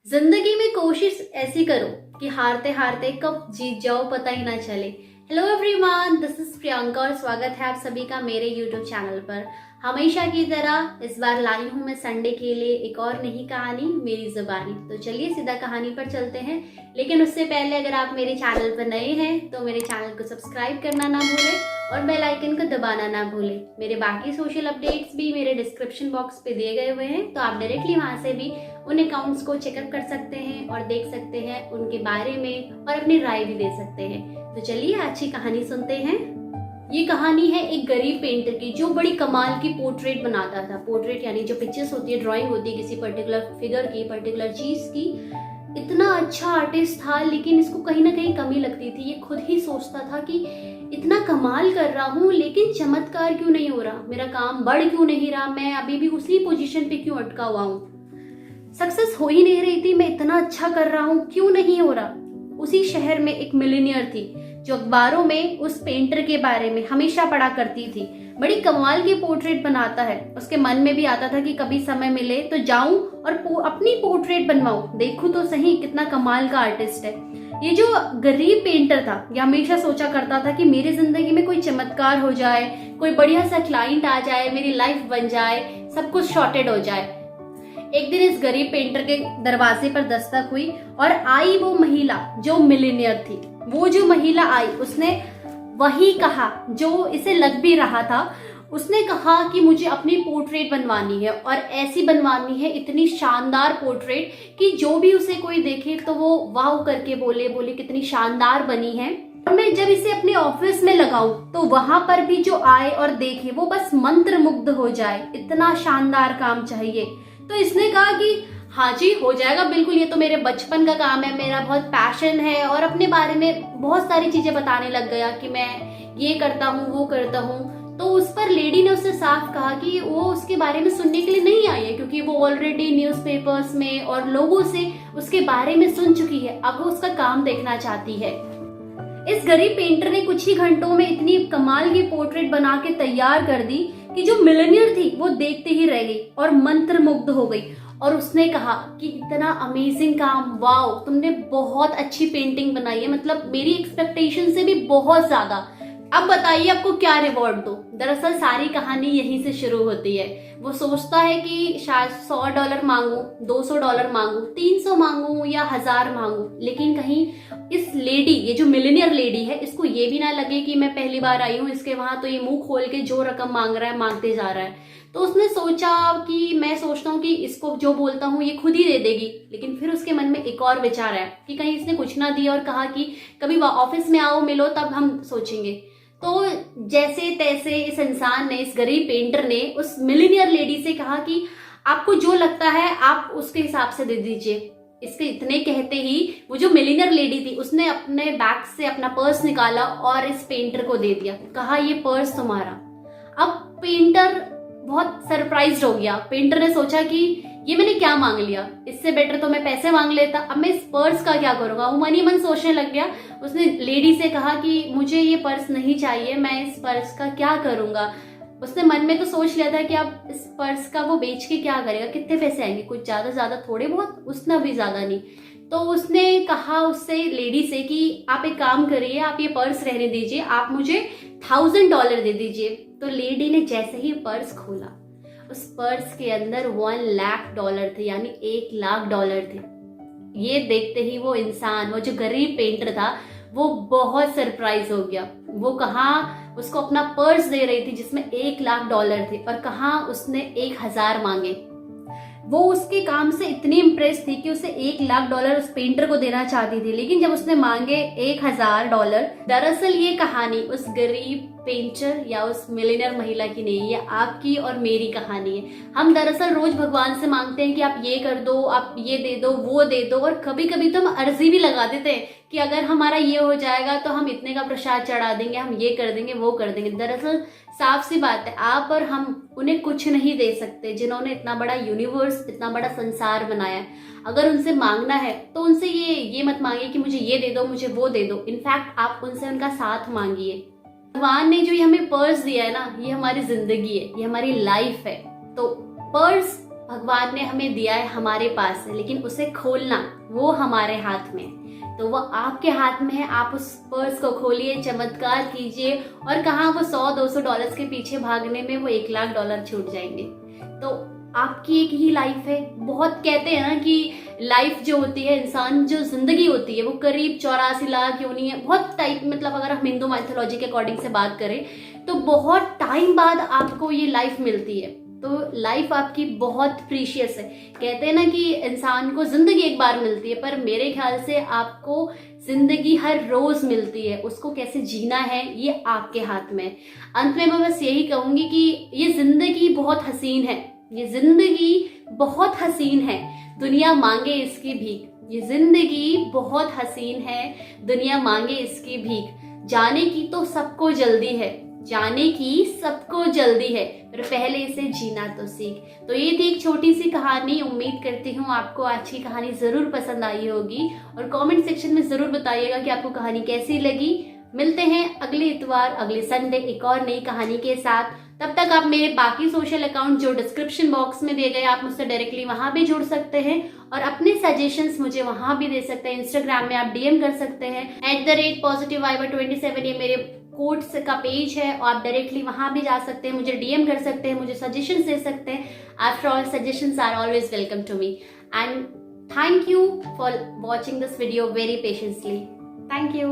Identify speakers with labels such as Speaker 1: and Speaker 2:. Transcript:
Speaker 1: जिंदगी में कोशिश ऐसी करो कि हारते हारते कब जीत जाओ पता ही ना चले। Hello everyone, this is Priyanka और स्वागत है आप सभी का मेरे यूट्यूब चैनल पर। हमेशा की तरह इस बार लाई हूँ मैं संडे के लिए एक और नई कहानी, मेरी जुबानी। तो चलिए सीधा कहानी पर चलते हैं, लेकिन उससे पहले अगर आप मेरे चैनल पर नए हैं तो मेरे चैनल को सब्सक्राइब करना ना भूलें और बेल आइकन को दबाना ना भूलें। मेरे बाकी सोशल अपडेट्स भी मेरे डिस्क्रिप्शन बॉक्स पे दिए गए हुए हैं, तो आप डायरेक्टली वहां से भी उन अकाउंट्स को चेकअप कर सकते हैं और देख सकते हैं उनके बारे में और अपनी राय भी दे सकते हैं। तो चलिए आज की कहानी सुनते हैं। ये कहानी है एक गरीब पेंटर की जो बड़ी कमाल की पोर्ट्रेट बनाता था। पोर्ट्रेट यानी जो पिक्चर्स होती है, ड्राइंग होती है किसी पर्टिकुलर फिगर की, पर्टिकुलर चीज की। इतना अच्छा आर्टिस्ट था, लेकिन इसको कहीं ना कहीं कमी लगती थी। ये खुद ही सोचता था कि इतना कमाल कर रहा हूँ लेकिन चमत्कार क्यों नहीं हो रहा, मेरा काम बढ़ क्यों नहीं रहा, मैं अभी भी उसी पोजीशन पे क्यों अटका हुआ हूँ, सक्सेस हो ही नहीं रही थी, मैं इतना अच्छा कर रहा हूँ क्यों नहीं हो रहा। उसी शहर में एक मिलीनियर थी जो अखबारों में उस पेंटर के बारे में हमेशा पढ़ा करती थी। बड़ी कमाल की पोर्ट्रेट बनाता है। उसके मन में भी आता था कि कभी समय मिले तो जाऊं और अपनी पोर्ट्रेट बनवाऊं, देखूं तो सही कितना कमाल का आर्टिस्ट है। ये जो गरीब पेंटर था ये हमेशा सोचा करता था कि मेरी जिंदगी में कोई चमत्कार हो जाए, कोई बढ़िया सा क्लाइंट आ जाए, मेरी लाइफ बन जाए, सब कुछ सॉर्टेड हो जाए। एक दिन इस गरीब पेंटर के दरवाजे पर दस्तक हुई और आई वो महिला जो मिलीनियर थी। वो जो महिला आई उसने वही कहा जो इसे लग भी रहा था। उसने कहा कि मुझे अपनी पोर्ट्रेट बनवानी है और ऐसी बनवानी है, इतनी शानदार पोर्ट्रेट कि जो भी उसे कोई देखे तो वो वाव करके बोले कितनी शानदार बनी है। और मैं जब इसे अपने ऑफिस में लगाऊं तो वहां पर भी जो आए और देखे वो बस मंत्र मुग्ध हो जाए, इतना शानदार काम चाहिए। तो इसने कहा कि हाँ जी हो जाएगा बिल्कुल, ये तो मेरे बचपन का काम है, मेरा बहुत पैशन है। और अपने बारे में बहुत सारी चीजें बताने लग गया कि मैं ये करता हूँ वो करता हूँ। तो उस पर लेडी ने उससे साफ कहा कि वो उसके बारे में सुनने के लिए नहीं आई है, क्योंकि वो ऑलरेडी न्यूज़पेपर्स में और लोगों से उसके बारे में सुन चुकी है। अब वो उसका काम देखना चाहती है। इस गरीब पेंटर ने कुछ ही घंटों में इतनी कमाल की पोर्ट्रेट बना के तैयार कर दी कि जो मिलीनियर थी वो देखते ही रह गई और मंत्र मुग्ध हो गई। और उसने कहा कि इतना अमेजिंग काम, वाओ तुमने बहुत अच्छी पेंटिंग बनाई है, मतलब मेरी एक्सपेक्टेशन से भी बहुत ज्यादा। अब बताइए आपको क्या रिवॉर्ड दो। दरअसल सारी कहानी यहीं से शुरू होती है। वो सोचता है कि शायद $100 मांगू, $200 मांगू, 300 मांगू या 1000 मांगू, लेकिन कहीं इस लेडी, ये जो मिलीनियर लेडी है, इसको ये भी ना लगे कि मैं पहली बार आई हूँ इसके वहां, तो ये मुंह खोल के जो रकम मांग रहा है मांगते जा रहा है। तो उसने सोचा कि मैं सोचता हूँ कि इसको जो बोलता हूँ ये खुद ही दे देगी। लेकिन फिर उसके मन में एक और विचार है कि कहीं इसने कुछ ना दिया और कहा कि कभी ऑफिस में आओ मिलो तब हम सोचेंगे। तो जैसे तैसे इस इंसान ने, इस गरीब पेंटर ने उस मिलीनियर लेडी से कहा कि आपको जो लगता है आप उसके हिसाब से दे दीजिए। इसके इतने कहते ही वो जो मिलीनियर लेडी थी उसने अपने बैग से अपना पर्स निकाला और इस पेंटर को दे दिया। कहा ये पर्स तुम्हारा। अब पेंटर बहुत सरप्राइज्ड हो गया। पेंटर ने सोचा कि ये मैंने क्या मांग लिया, इससे बेटर तो मैं पैसे मांग लेता, अब मैं इस पर्स का क्या करूंगा। वो मन ही मन सोचने लग गया। उसने लेडी से कहा कि मुझे ये पर्स नहीं चाहिए, मैं इस पर्स का क्या करूंगा। उसने मन में तो सोच लिया था कि अब इस पर्स का वो बेच के क्या करेगा, कितने पैसे आएंगे, कुछ ज्यादा थोड़े बहुत, उतना भी ज्यादा नहीं। तो उसने कहा उससे, लेडी से, कि आप एक काम करिए, आप ये पर्स रहने दीजिए, आप मुझे $1000 दे दीजिए। तो लेडी ने जैसे ही पर्स खोला, उस पर्स के अंदर $1,00,000 थे, यानी $1,00,000 थे। ये देखते ही वो इंसान, वो जो गरीब पेंटर था, वो बहुत सरप्राइज हो गया। वो कहाँ उसको अपना पर्स दे रही थी जिसमें $1,00,000 थे और कहाँ उसने 1000 मांगे। वो उसके काम से इतनी इम्प्रेस थी कि उसे $1,00,000 उस पेंटर को देना चाहती थी, लेकिन जब उसने मांगे $1000। दरअसल ये कहानी उस गरीब पेंटर या उस मिलीनियर महिला की नहीं, ये आपकी और मेरी कहानी है। हम दरअसल रोज भगवान से मांगते हैं कि आप ये कर दो, आप ये दे दो, वो दे दो, और कभी कभी तो हम अर्जी भी लगा देते हैं कि अगर हमारा ये हो जाएगा तो हम इतने का प्रसाद चढ़ा देंगे, हम ये कर देंगे वो कर देंगे। दरअसल साफ सी बात है, आप और हम उन्हें कुछ नहीं दे सकते जिन्होंने इतना बड़ा यूनिवर्स, इतना बड़ा संसार बनाया है। अगर उनसे मांगना है तो उनसे ये मत मांगिए कि मुझे ये दे दो, मुझे वो दे दो। इनफैक्ट आप उनसे उनका साथ मांगिए। भगवान ने जो ये हमें पर्स दिया है ना, ये हमारी जिंदगी है, ये हमारी लाइफ है। तो पर्स भगवान ने हमें दिया है, हमारे पास है, लेकिन उसे खोलना वो हमारे हाथ में है। तो वो आपके हाथ में है। आप उस पर्स को खोलिए, चमत्कार कीजिए, और कहाँ वो $100-200 के पीछे भागने में वो $1,00,000 छूट जाएंगे। तो आपकी एक ही लाइफ है। बहुत कहते हैं ना कि लाइफ जो होती है, इंसान जो जिंदगी होती है, वो करीब 84 लाख योनि है। बहुत टाइप, मतलब अगर हम हिंदू माइथोलॉजी के अकॉर्डिंग से बात करें तो बहुत टाइम बाद आपको ये लाइफ मिलती है। तो लाइफ आपकी बहुत प्रीशियस है। कहते हैं ना कि इंसान को जिंदगी एक बार मिलती है, पर मेरे ख्याल से आपको जिंदगी हर रोज मिलती है। उसको कैसे जीना है ये आपके हाथ में है। अंत में मैं बस यही कहूंगी कि ये जिंदगी बहुत हसीन है, ये जिंदगी बहुत हसीन है, दुनिया मांगे इसकी भीख। ये जिंदगी बहुत हसीन है, दुनिया मांगे इसकी भीख। जाने की तो सबको जल्दी है, जाने की सबको जल्दी है, पर पहले इसे जीना तो सीख। तो ये थी एक छोटी सी कहानी। उम्मीद करती हूँ आपको आज की कहानी जरूर पसंद आई होगी, और कमेंट सेक्शन में जरूर बताइएगा कि आपको कहानी कैसी लगी। मिलते हैं अगले इतवार, अगले संडे एक और नई कहानी के साथ। तब तक आप मेरे बाकी सोशल अकाउंट जो डिस्क्रिप्शन बॉक्स में दिए गए, आप मुझसे डायरेक्टली वहां भी जुड़ सकते हैं, और अपने सजेशंस मुझे वहां भी दे सकते हैं। इंस्टाग्राम में आप डीएम कर सकते हैं @positiveviber27। ये मेरे कोट्स का पेज है, और आप डायरेक्टली वहां भी जा सकते हैं, मुझे डीएम कर सकते हैं, मुझे सजेशंस दे सकते हैं। After all, suggestions are always welcome to me, and thank you for watching this video very patiently. Thank you.